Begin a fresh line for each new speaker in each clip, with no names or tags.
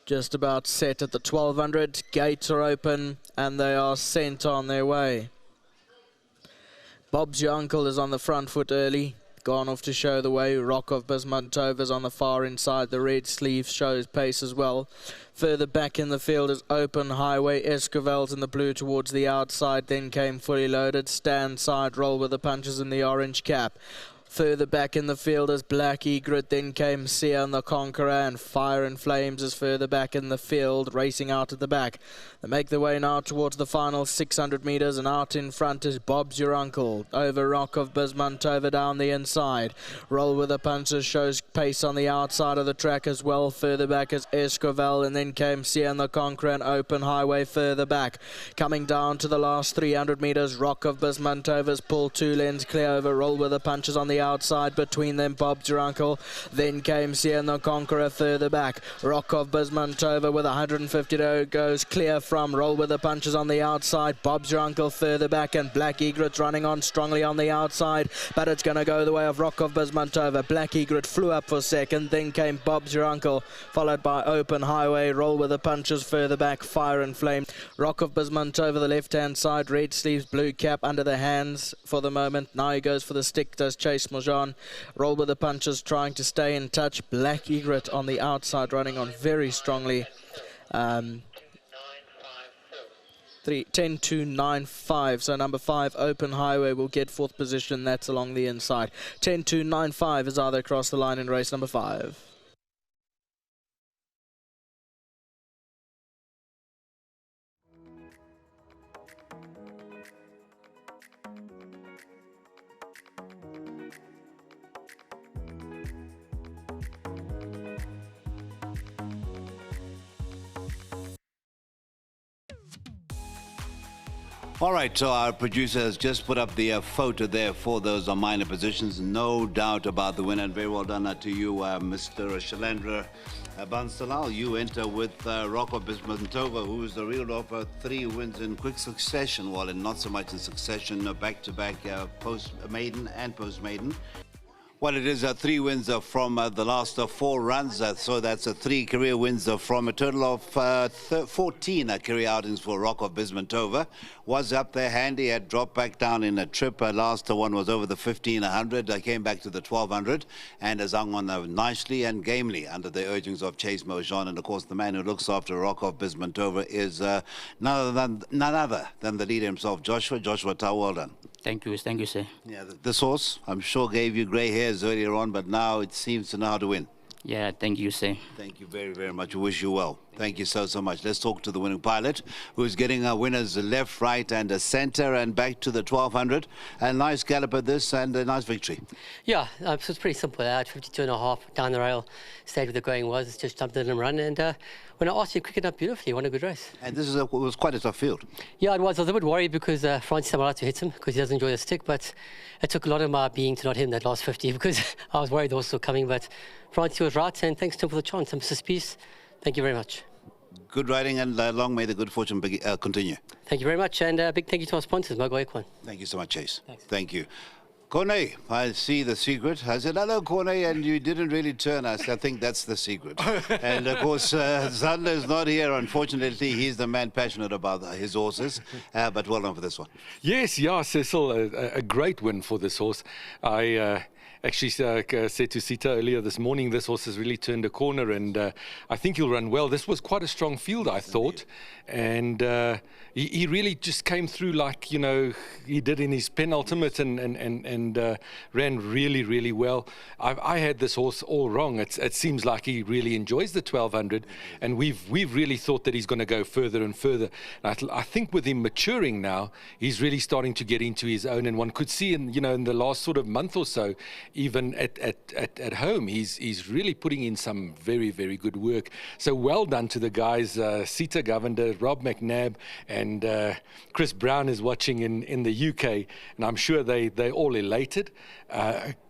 Just about set at the 1200. Gates are open and they are sent on their way. Bob's Your Uncle is on the front foot early. Gone off to show the way. Rock of BISMANTOVA is on the far inside. The red sleeve shows pace as well. Further back in the field is Open Highway. Esquivel's in the blue towards the outside. Then came Fully Loaded. Stand side roll with the punches in the orange cap. Further back in the field is Black Egret, then came Sia and the Conqueror, and Fire and Flames is further back in the field, racing out at the back. They make their way now towards the final 600 metres, and out in front is Bob's Your Uncle. Over Rock of BISMANTOVA down the inside. Roll with the punches shows pace on the outside of the track as well. Further back is Esquivel, and then came Sia and the Conqueror, and Open Highway further back. Coming down to the last 300 metres, Rock of BISMANTOVA's pulled 2 lengths clear over. Roll with the punches on the outside, between them Bob's Your Uncle, then came Sia and the Conqueror further back. Rock of BISMANTOVA with 150 to go goes clear from. Roll with the punches on the outside, Bob's Your Uncle further back, and Black Egret's running on strongly on the outside, but it's going to go the way of Rock of BISMANTOVA. Black Egret flew up for second, then came Bob's Your Uncle, followed by Open Highway. Roll with the punches further back, Fire and Flame. Rock of BISMANTOVA the left hand side, red sleeves, blue cap under the hands for the moment. Now he goes for the stick, does Chase Mojan. Roll with the punches, trying to stay in touch. Black Egret on the outside, running on very strongly. 10-2-9-5. So number 5, Open Highway, will get 4th position. That's along the inside. 10-2-9-5 is either across the line in race number 5.
All right, so our producer has just put up the photo there for those minor positions. No doubt about the winner, and very well done to you, Mr. Shailendra Bansalal. You enter with Rock of BISMANTOVA, who is the real of 3 wins in quick succession, well, and not so much in succession, back-to-back post-maiden and post-maiden. Well, it is 3 wins from the last 4 runs, so that's 3 career wins from a total of 14 career outings for Rock of BISMANTOVA. Was up there handy, had dropped back down in a trip. Last one was over the 1500, came back to the 1200, and has hung on nicely and gamely under the urgings of Chase Mojan. And of course, the man who looks after Rock of BISMANTOVA is none other than the leader himself, Joshua. Joshua, well done.
Thank you, sir.
Yeah, this horse, I'm sure, gave you grey hairs earlier on, but now it seems to know how to win.
Yeah, thank you, sir.
Thank you very, very much. We wish you well. Thank you so much. Let's talk to the winning pilot, who's getting winners left, right, and centre, and back to the 1200. A nice gallop at this, and a nice victory.
Yeah, so it's pretty simple. I had 52.5 down the rail, stayed where the going was, just jumped in and run, and when I asked you, quick it up beautifully. Won a good race.
And this was quite a tough field.
Yeah, it was. I was a bit worried because Francis allowed to hit him because he doesn't enjoy the stick, but it took a lot of my being to not hit him that last 50 because I was worried the horse was coming, but Francis was right, and thanks to him for the chance. Mr. Spies, thank you very much.
Good riding, and long may the good fortune continue.
Thank you very much, and big thank you to our sponsors, Mogo Equine.
Thank you so much, Chase.
Thanks.
Thank you. Corne, I see the secret. I said, hello, Corne, and you didn't really turn us. I think that's the secret. And, of course, Zandler is not here. Unfortunately, he's the man passionate about his horses. But well done for this one.
Yes, yeah, Cecil, a great win for this horse. I actually said to Sita earlier this morning, this horse has really turned a corner, and I think he'll run well. This was quite a strong field, I thought. And he really just came through like, you know, he did in his penultimate and ran really, really well. I had this horse all wrong. It seems like he really enjoys the 1200, and we've really thought that he's going to go further and further. I think with him maturing now, he's really starting to get into his own, and one could see in the last sort of month or so, even at home, he's really putting in some very, very good work. So well done to the guys, Sita Govender, Rob McNabb, and Chris Brown is watching in the UK, and I'm sure they're all elated.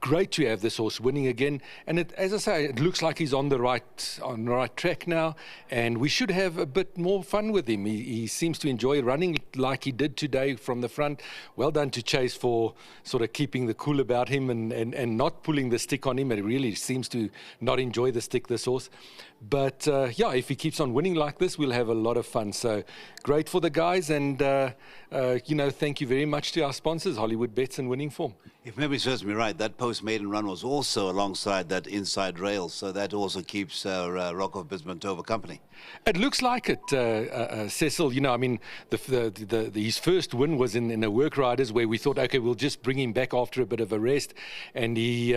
Great to have this horse winning again, and as I say, it looks like he's on the right track now, and we should have a bit more fun with him. He seems to enjoy running like he did today from the front. Well done to Chase for sort of keeping the cool about him and and not pulling the stick on him. It really seems to not enjoy the stick, this horse. But yeah, if he keeps on winning like this, we'll have a lot of fun. So great for the guys, and you know, thank you very much to our sponsors, Hollywood Bets and Winning Form.
If memory serves me right, that post-maiden run was also alongside that inside rail, so that also keeps Rock of Bismantova company.
It looks like it, Cecil. You know, I mean, his first win was in a work riders where we thought, okay, we'll just bring him back after a bit of a rest, and he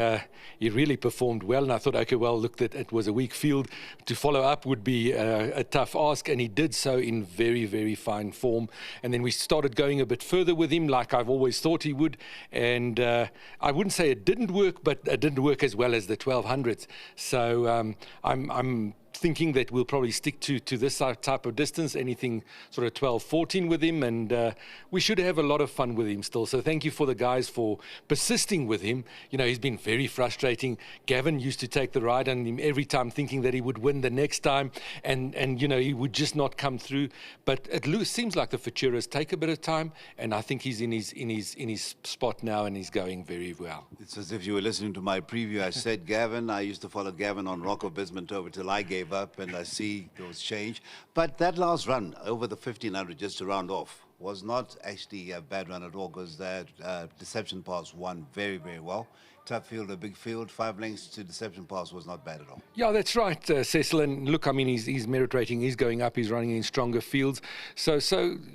really performed well. And I thought, okay, well, look, that it was a weak field. To follow up would be a tough ask, and he did so in very, very fine form. And then we started going a bit further with him, like I've always thought he would. And I wouldn't say it didn't work, but it didn't work as well as the 1200s. So I'm thinking that we'll probably stick to this type of distance, anything sort of 12-14 with him, and we should have a lot of fun with him still. So thank you for the guys for persisting with him. You know, he's been very frustrating. Gavin used to take the ride on him every time, thinking that he would win the next time, and you know, he would just not come through. But it seems like the Futuras take a bit of time, and I think he's in his spot now, and he's going very well.
It's as if you were listening to my preview. I said Gavin. I used to follow Gavin on Rock of Bismantova till I gave up, and I see those change. But that last run over the 1500, just to round off, was not actually a bad run at all, because that Deception Pass won very, very well. Tough field, a big field, 5 lengths to Deception Pass was not bad at all.
Yeah, that's right, Cecil. And look, I mean, his merit rating is going up. He's running in stronger fields. So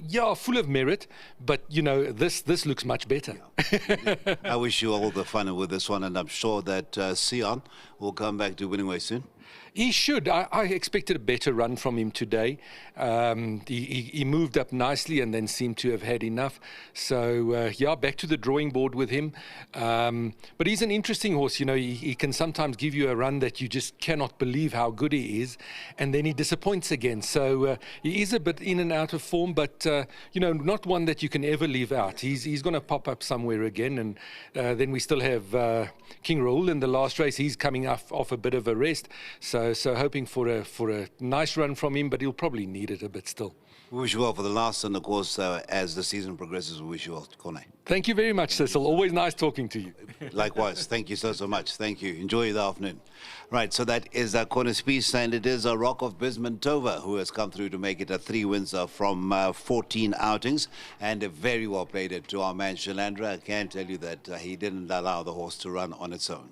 yeah, full of merit. But, you know, this looks much better.
Yeah. I wish you all the fun with this one, and I'm sure that Sion will come back to winning ways soon.
He should. I expected a better run from him today. He moved up nicely and then seemed to have had enough. So, yeah, back to the drawing board with him. But he's an interesting horse. You know, he can sometimes give you a run that you just cannot believe how good he is, and then he disappoints again. So he is a bit in and out of form, but, you know, not one that you can ever leave out. He's going to pop up somewhere again. And then we still have King Raoul in the last race. He's coming off a bit of a rest. So hoping for a nice run from him, but he'll probably need it a bit still.
We wish you well for the last, and of course, as the season progresses, we wish you well, Corne.
Thank you very much, Cecil. Always nice talking to you.
Likewise. Thank you so much. Thank you. Enjoy the afternoon. Right, so that is Corne Spies, and it is a Rock of Bismantova who has come through to make it a 3 wins from 14 outings, and very well played it to our man Shalandra. I can tell you that he didn't allow the horse to run on its own.